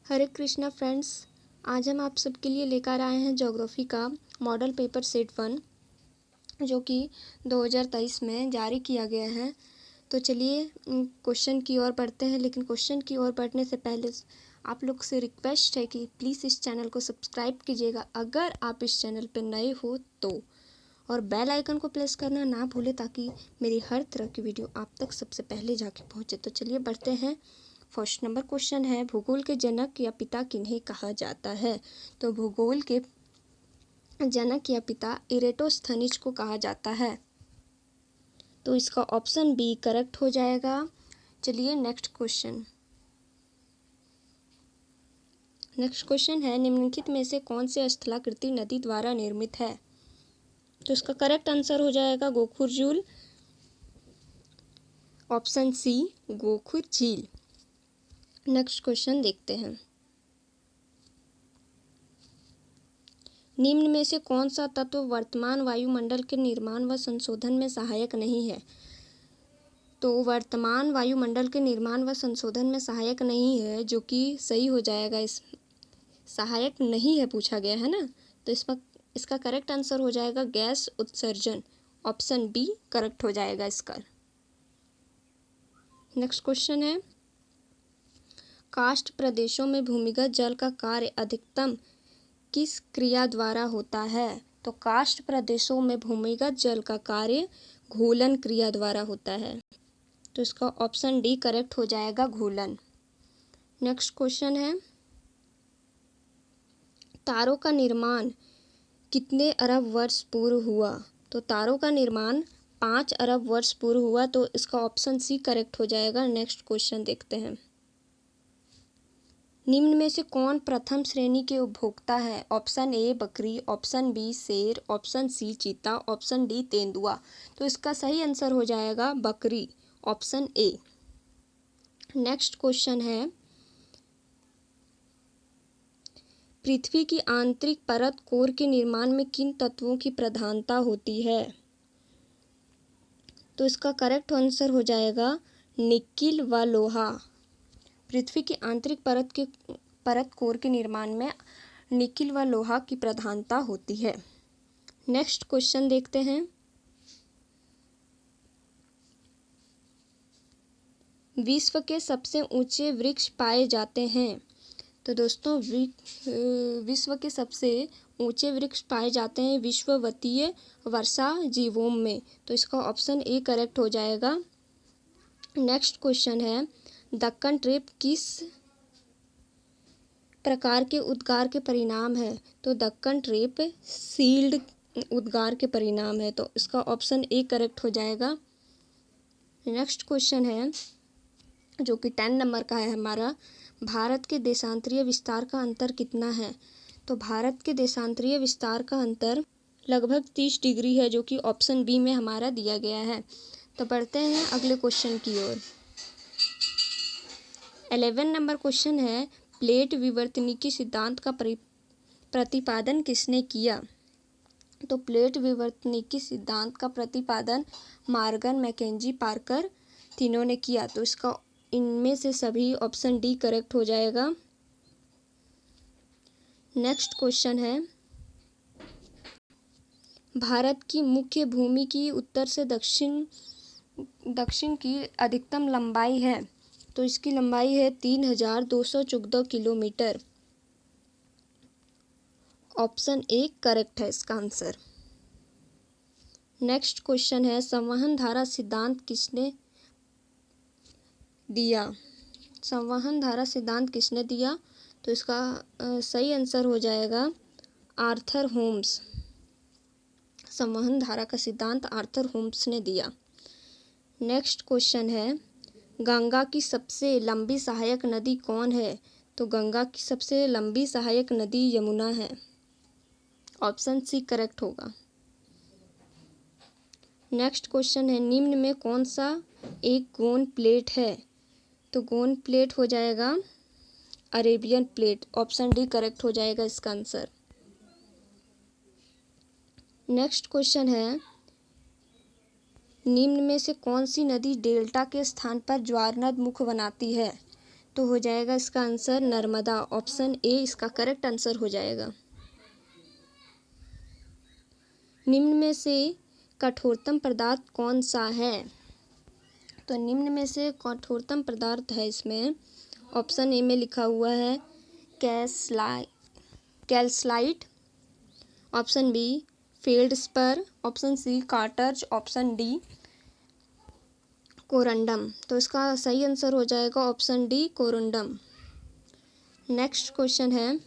हरे Krishna friends, आज हम आप सबके लिए लेकर आए हैं ज्योग्राफी का मॉडल पेपर सेट 1 जो कि 2023 में जारी किया गया है। तो चलिए क्वेश्चन की ओर बढ़ते हैं, लेकिन क्वेश्चन की ओर बढ़ने से पहले आप लोग से रिक्वेस्ट है कि प्लीज़ इस चैनल को सब्सक्राइब कीजिएगा अगर आप इस चैनल पर नए हो तो, और बेल आइकन को प्रेस करना ना भूलें ताकि मेरी हर तरह की वीडियो आप तक सबसे पहले जाके पहुँचे। तो चलिए बढ़ते हैं। फर्स्ट नंबर क्वेश्चन है, भूगोल के जनक या पिता किन्हें कहा जाता है? तो भूगोल के जनक या पिता इरेटोस्थनीज को कहा जाता है। तो इसका ऑप्शन बी करेक्ट हो जाएगा। चलिए नेक्स्ट क्वेश्चन है, निम्नलिखित में से कौन से स्थलाकृति नदी द्वारा निर्मित है? तो इसका करेक्ट आंसर हो जाएगा गोखुर झील। ऑप्शन सी गोखुर झील। नेक्स्ट क्वेश्चन देखते हैं, निम्न में से कौन सा तत्व वर्तमान वायुमंडल के निर्माण व संशोधन में सहायक नहीं है? तो वर्तमान वायुमंडल के निर्माण व संशोधन में सहायक नहीं है, जो कि सही हो जाएगा। इस सहायक नहीं है पूछा गया है ना, तो इसका करेक्ट आंसर हो जाएगा गैस उत्सर्जन। ऑप्शन बी करेक्ट हो जाएगा इसका। नेक्स्ट क्वेश्चन है, कास्ट प्रदेशों में भूमिगत जल का कार्य अधिकतम किस क्रिया द्वारा होता है? तो कास्ट प्रदेशों में भूमिगत जल का कार्य घूलन क्रिया द्वारा होता है। तो इसका ऑप्शन डी करेक्ट हो जाएगा, घूलन। नेक्स्ट क्वेश्चन है, तारों का निर्माण कितने अरब वर्ष पूर्व हुआ? तो तारों का निर्माण 5 अरब वर्ष पूर्व हुआ। तो इसका ऑप्शन सी करेक्ट हो जाएगा। नेक्स्ट क्वेश्चन देखते हैं, निम्न में से कौन प्रथम श्रेणी के उपभोक्ता है? ऑप्शन ए बकरी, ऑप्शन बी शेर, ऑप्शन सी चीता, ऑप्शन डी तेंदुआ। तो इसका सही आंसर हो जाएगा बकरी। Option A. नेक्स्ट क्वेश्चन है, पृथ्वी की आंतरिक परत कोर के निर्माण में किन तत्वों की प्रधानता होती है? तो इसका करेक्ट आंसर हो जाएगा निकिल व लोहा। पृथ्वी की आंतरिक परत कोर के निर्माण में निकिल व लोहा की प्रधानता होती है। नेक्स्ट क्वेश्चन देखते हैं, विश्व के सबसे ऊंचे वृक्ष पाए जाते हैं? तो दोस्तों विश्व के सबसे ऊंचे वृक्ष पाए जाते हैं विश्ववतीय वर्षा जीवों में। तो इसका ऑप्शन ए करेक्ट हो जाएगा। नेक्स्ट क्वेश्चन है, दक्कन ट्रेप किस प्रकार के उद्गार के परिणाम है? तो दक्कन ट्रेप सील्ड उद्गार के परिणाम है। तो इसका ऑप्शन ए करेक्ट हो जाएगा। नेक्स्ट क्वेश्चन है जो कि 10 नंबर का है हमारा, भारत के देशांतरीय विस्तार का अंतर कितना है? तो भारत के देशांतरीय विस्तार का अंतर लगभग 30 डिग्री है, जो कि ऑप्शन बी में हमारा दिया गया है। तो बढ़ते हैं अगले क्वेश्चन की ओर। 11 नंबर क्वेश्चन है, प्लेट विवर्तनिकी सिद्धांत का प्रतिपादन किसने किया? तो प्लेट विवर्तनिकी सिद्धांत का प्रतिपादन मॉर्गन, मैकेंजी, पार्कर तीनों ने किया। तो इसका इनमें से सभी ऑप्शन डी करेक्ट हो जाएगा। नेक्स्ट क्वेश्चन है, भारत की मुख्य भूमि की उत्तर से दक्षिण की अधिकतम लंबाई है? तो इसकी लंबाई है 3214 किलोमीटर। ऑप्शन ए करेक्ट है इसका आंसर। नेक्स्ट क्वेश्चन है, संवहन धारा सिद्धांत किसने दिया? संवहन धारा सिद्धांत किसने दिया? तो इसका सही आंसर हो जाएगा आर्थर होम्स। संवहन धारा का सिद्धांत आर्थर होम्स ने दिया। नेक्स्ट क्वेश्चन है, गंगा की सबसे लंबी सहायक नदी कौन है? तो गंगा की सबसे लंबी सहायक नदी यमुना है। ऑप्शन सी करेक्ट होगा। नेक्स्ट क्वेश्चन है, निम्न में कौन सा एक गोंद प्लेट है? तो गोंद प्लेट हो जाएगा Arabian plate. Option D correct हो जाएगा इसका आंसर। नेक्स्ट क्वेश्चन है, निम्न में से कौन सी नदी डेल्टा के स्थान पर ज्वारनद मुख बनाती है? तो हो जाएगा इसका आंसर नर्मदा। ऑप्शन ए इसका करेक्ट आंसर हो जाएगा। निम्न में से कठोरतम पदार्थ कौन सा है? तो निम्न में से कठोरतम पदार्थ है इसमें ऑप्शन ए में लिखा हुआ है calcite, option B feldspar, option C quartz, option D corundum. तो इसका सही आंसर हो जाएगा option D corundum. Next question है,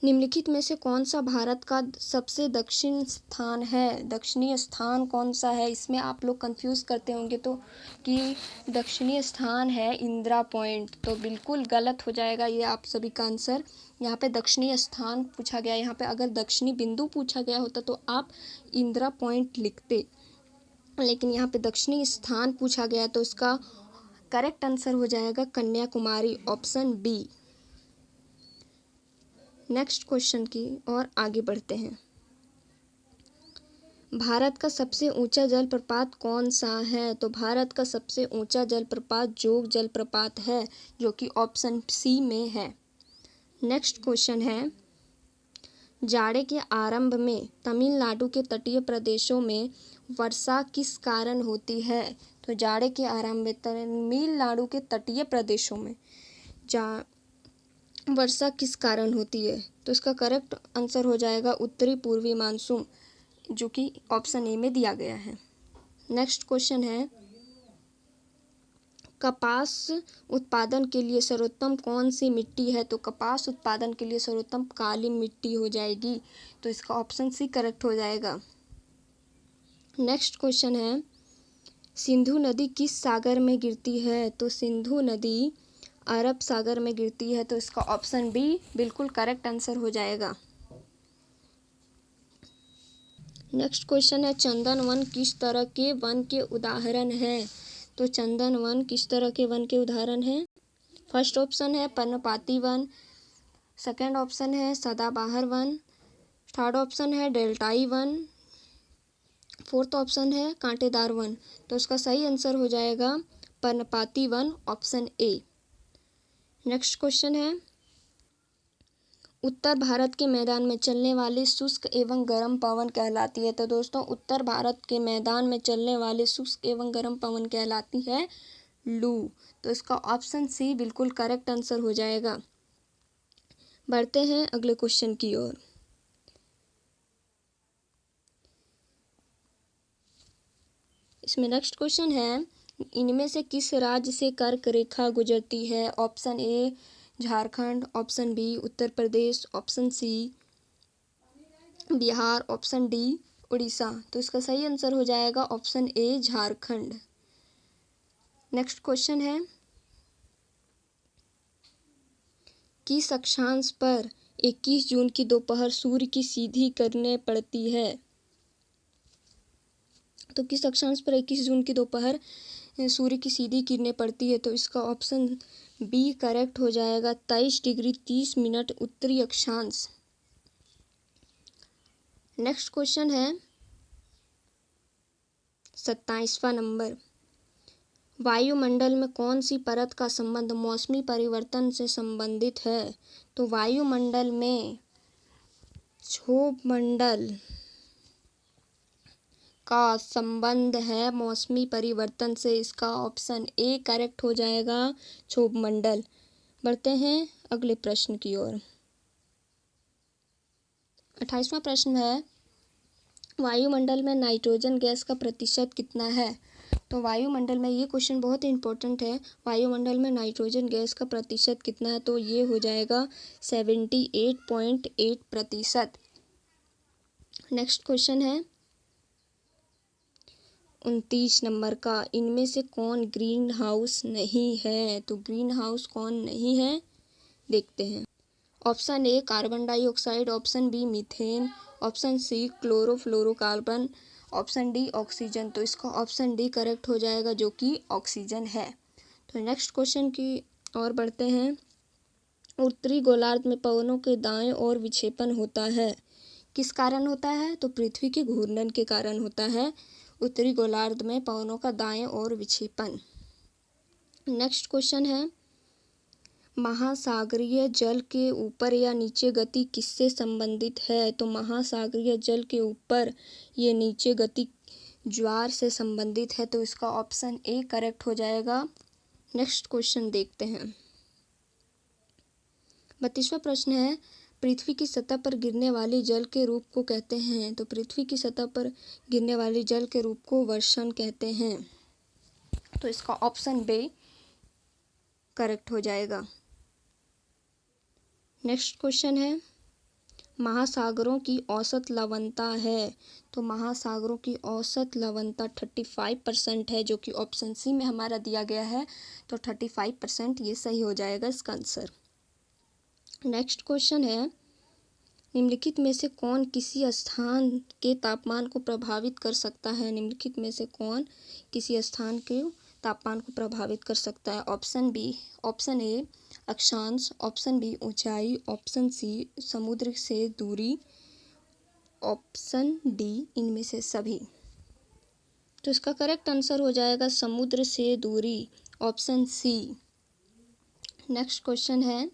निम्नलिखित में से कौन सा भारत का सबसे दक्षिण स्थान है? दक्षिणी स्थान कौन सा है? इसमें आप लोग कंफ्यूज करते होंगे तो कि दक्षिणी स्थान है इंदिरा पॉइंट, तो बिल्कुल गलत हो जाएगा ये आप सभी का आंसर। यहाँ पे दक्षिणी स्थान पूछा गया, यहाँ पे अगर दक्षिणी बिंदु पूछा गया होता तो आप इंदिरा पॉइंट लिखते, लेकिन यहाँ पे दक्षिणी स्थान पूछा गया तो इसका करेक्ट आंसर हो जाएगा Kanyakumari, option B. Next question की और आगे बढ़ते हैं। भारत का सबसे ऊंचा जलप्रपात कौन सा है? तो भारत का सबसे ऊंचा जलप्रपात जोग जलप्रपात है, जो कि ऑप्शन सी में है। नेक्स्ट क्वेश्चन है, जाड़े के आरंभ में तमिलनाडु के तटीय प्रदेशों में वर्षा किस कारण होती है? तो जाड़े के आरंभ में तमिलनाडु के तटीय प्रदेशों में वर्षा किस कारण होती है? तो इसका करेक्ट आंसर हो जाएगा उत्तरी पूर्वी मानसून, जो कि ऑप्शन ए में दिया गया है। नेक्स्ट क्वेश्चन है, कपास उत्पादन के लिए सर्वोत्तम कौन सी मिट्टी है? तो कपास उत्पादन के लिए सर्वोत्तम काली मिट्टी हो जाएगी, तो इसका ऑप्शन सी करेक्ट हो जाएगा। नेक्स्ट क्वेश्चन है, सिंधु नदी किस सागर में गिरती है? तो सिंधु नदी अरब सागर में गिरती है, तो इसका ऑप्शन बी बिल्कुल करेक्ट आंसर हो जाएगा। नेक्स्ट क्वेश्चन है, चंदन वन किस तरह के वन के उदाहरण है? तो चंदन वन किस तरह के वन के उदाहरण है? फर्स्ट ऑप्शन है पर्णपाती वन, सेकंड ऑप्शन है सदाबहार वन, थर्ड ऑप्शन है डेल्टाई वन, फोर्थ ऑप्शन है कांटेदार वन। तो इसका सही आंसर हो जाएगा पर्णपाती one, option A. Next question है, उत्तर भारत के मैदान में चलने वाली शुष्क एवं गर्म पवन कहलाती है? तो दोस्तों उत्तर भारत के मैदान में चलने वाले शुष्क एवं गर्म पवन कहलाती है लू, तो इसका ऑप्शन सी बिल्कुल करेक्ट आंसर हो जाएगा। बढ़ते हैं अगले क्वेश्चन की ओर। इसमें नेक्स्ट क्वेश्चन है, इनमें से किस राज्य से कर्क रेखा गुजरती है? Option A Jharkhand, option B Uttar Pradesh, option C Bihar, option D Orissa. तो इसका सही आंसर हो जाएगा option A Jharkhand. Next question है, किस अक्षांश पर 21 जून की दोपहर सूर्य की सीधी किरणें पड़ती है? तो किस अक्षांश पर 21 जून की दोपहर सूर्य की सीधी किरणें पड़ती है? तो इसका ऑप्शन बी करेक्ट हो जाएगा 23 डिग्री 30 मिनट उत्तरी अक्षांश। नेक्स्ट क्वेश्चन है 27वां नंबर, वायुमंडल में कौन सी परत का संबंध मौसमी परिवर्तन से संबंधित है? तो वायुमंडल में क्षोभ मंडल का संबंध है मौसमी परिवर्तन से, इसका ऑप्शन ए करेक्ट हो जाएगा क्षोभ मंडल। बढ़ते हैं अगले प्रश्न की ओर। 28वां प्रश्न है, वायुमंडल में नाइट्रोजन गैस का प्रतिशत कितना है? तो वायुमंडल में, ये क्वेश्चन बहुत ही इंपॉर्टेंट है, वायुमंडल में नाइट्रोजन गैस का प्रतिशत कितना है? तो ये हो जाएगा 78.8%। नेक्स्ट क्वेश्चन है 29 नंबर का, इनमें से कौन ग्रीन हाउस नहीं है? तो ग्रीन हाउस कौन नहीं है देखते हैं। Option A carbon dioxide, option B methane, option C chlorofluorocarbon, option D oxygen. तो इसका ऑप्शन डी करेक्ट हो जाएगा, जो कि ऑक्सीजन है। तो नेक्स्ट क्वेश्चन की ओर बढ़ते हैं, उत्तरी गोलार्ध में पवनों के दाएं ओर विक्षेपण होता है, किस कारण होता है? तो पृथ्वी के घूर्णन के कारण होता है उत्तरी गोलार्ध में पवनों का दाएं ओर विक्षेपण। नेक्स्ट क्वेश्चन है, महासागरीय जल के ऊपर या नीचे गति किससे संबंधित है? तो महासागरीय जल के ऊपर ये नीचे गति ज्वार से संबंधित है, तो इसका ऑप्शन ए करेक्ट हो जाएगा। नेक्स्ट क्वेश्चन देखते हैं। 32वां प्रश्न है, पृथ्वी की सतह पर गिरने वाली जल के रूप को कहते हैं? तो पृथ्वी की सतह पर गिरने वाली जल के रूप को वर्षण कहते हैं, तो इसका ऑप्शन बी करेक्ट हो जाएगा। नेक्स्ट क्वेश्चन है, महासागरों की औसत लवणता है? तो महासागरों की औसत लवणता 35% है, जो कि ऑप्शन सी में हमारा दिया गया है, तो 35% ये सही हो जाएगा इसका आंसर। नेक्स्ट क्वेश्चन है, निम्नलिखित में से कौन किसी स्थान के तापमान को प्रभावित कर सकता है? निम्नलिखित में से कौन किसी स्थान के तापमान को प्रभावित कर सकता है? ऑप्शन ए अक्षांश, ऑप्शन बी ऊंचाई, ऑप्शन सी समुद्र से दूरी, ऑप्शन डी इनमें से सभी। तो इसका करेक्ट आंसर हो जाएगा समुद्र से दूरी, ऑप्शन सी। नेक्स्ट क्वेश्चन है,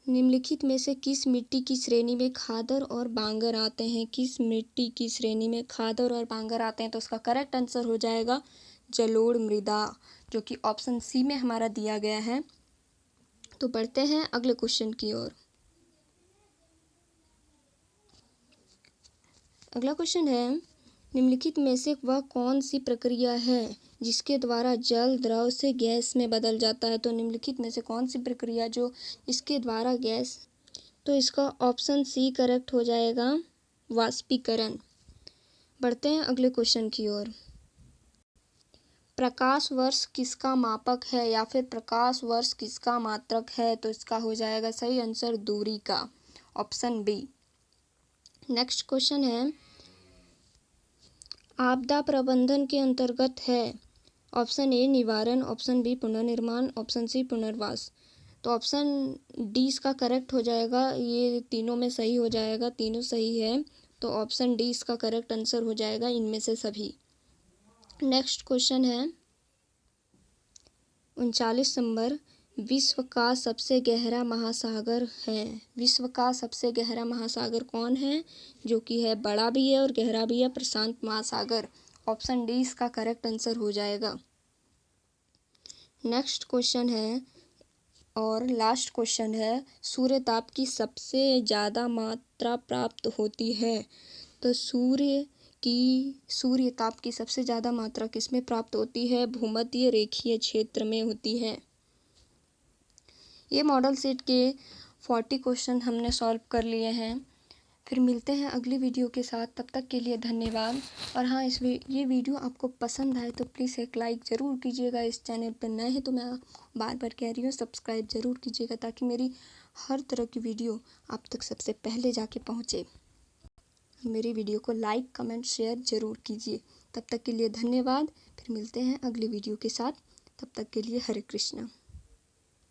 निम्नलिखित में से किस मिट्टी की श्रेणी में खादर और बांगर आते हैं? किस मिट्टी की श्रेणी में खादर और बांगर आते हैं? तो इसका करेक्ट आंसर हो जाएगा जलोढ़ मृदा, जो कि ऑप्शन सी में हमारा दिया गया है। तो बढ़ते हैं अगले क्वेश्चन की ओर। अगला क्वेश्चन है, निम्नलिखित में से वह कौन सी प्रक्रिया है जिसके द्वारा जल द्रव से गैस में बदल जाता है? तो निम्नलिखित में से कौन सी प्रक्रिया जो इसके द्वारा गैस, तो इसका ऑप्शन सी करेक्ट हो जाएगा वाष्पीकरण। बढ़ते हैं अगले क्वेश्चन की ओर। प्रकाश वर्ष किसका मापक है या फिर प्रकाश वर्ष किसका मात्रक है? तो इसका हो जाएगा सही आंसर दूरी का, ऑप्शन बी। नेक्स्ट क्वेश्चन है, आपदा प्रबंधन के अंतर्गत है? ऑप्शन ए निवारण, ऑप्शन बी पुनर्निर्माण, ऑप्शन सी पुनर्वास। तो ऑप्शन डी इसका करेक्ट हो जाएगा, ये तीनों में सही हो जाएगा, तीनों सही है, तो ऑप्शन डी इसका करेक्ट आंसर हो जाएगा इनमें से सभी। नेक्स्ट क्वेश्चन है 39 नंबर, विश्व का सबसे गहरा महासागर है? विश्व का सबसे गहरा महासागर कौन है? जो कि है बड़ा भी है और गहरा भी है, प्रशांत महासागर, ऑप्शन डी इसका करेक्ट आंसर हो जाएगा। नेक्स्ट क्वेश्चन है और लास्ट क्वेश्चन है, सूर्य ताप की सबसे ज़्यादा मात्रा प्राप्त होती है? तो सूर्य ताप की सबसे ज़्यादा मात्रा किसमें प्राप्त होती है? भूमध्य रेखीय क्षेत्र में होती है। ये मॉडल सेट के 40 क्वेश्चन हमने सॉल्व कर लिए हैं। फिर मिलते हैं अगली वीडियो के साथ, तब तक के लिए धन्यवाद। और हाँ, ये वीडियो आपको पसंद आए तो प्लीज़ एक लाइक ज़रूर कीजिएगा। इस चैनल पर नए हैं तो मैं बार बार कह रही हूँ सब्सक्राइब ज़रूर कीजिएगा, ताकि मेरी हर तरह की वीडियो आप तक सबसे पहले जाके पहुँचे। मेरी वीडियो को लाइक कमेंट शेयर ज़रूर कीजिए। तब तक के लिए धन्यवाद। फिर मिलते हैं अगली वीडियो के साथ, तब तक के लिए हरे कृष्णा।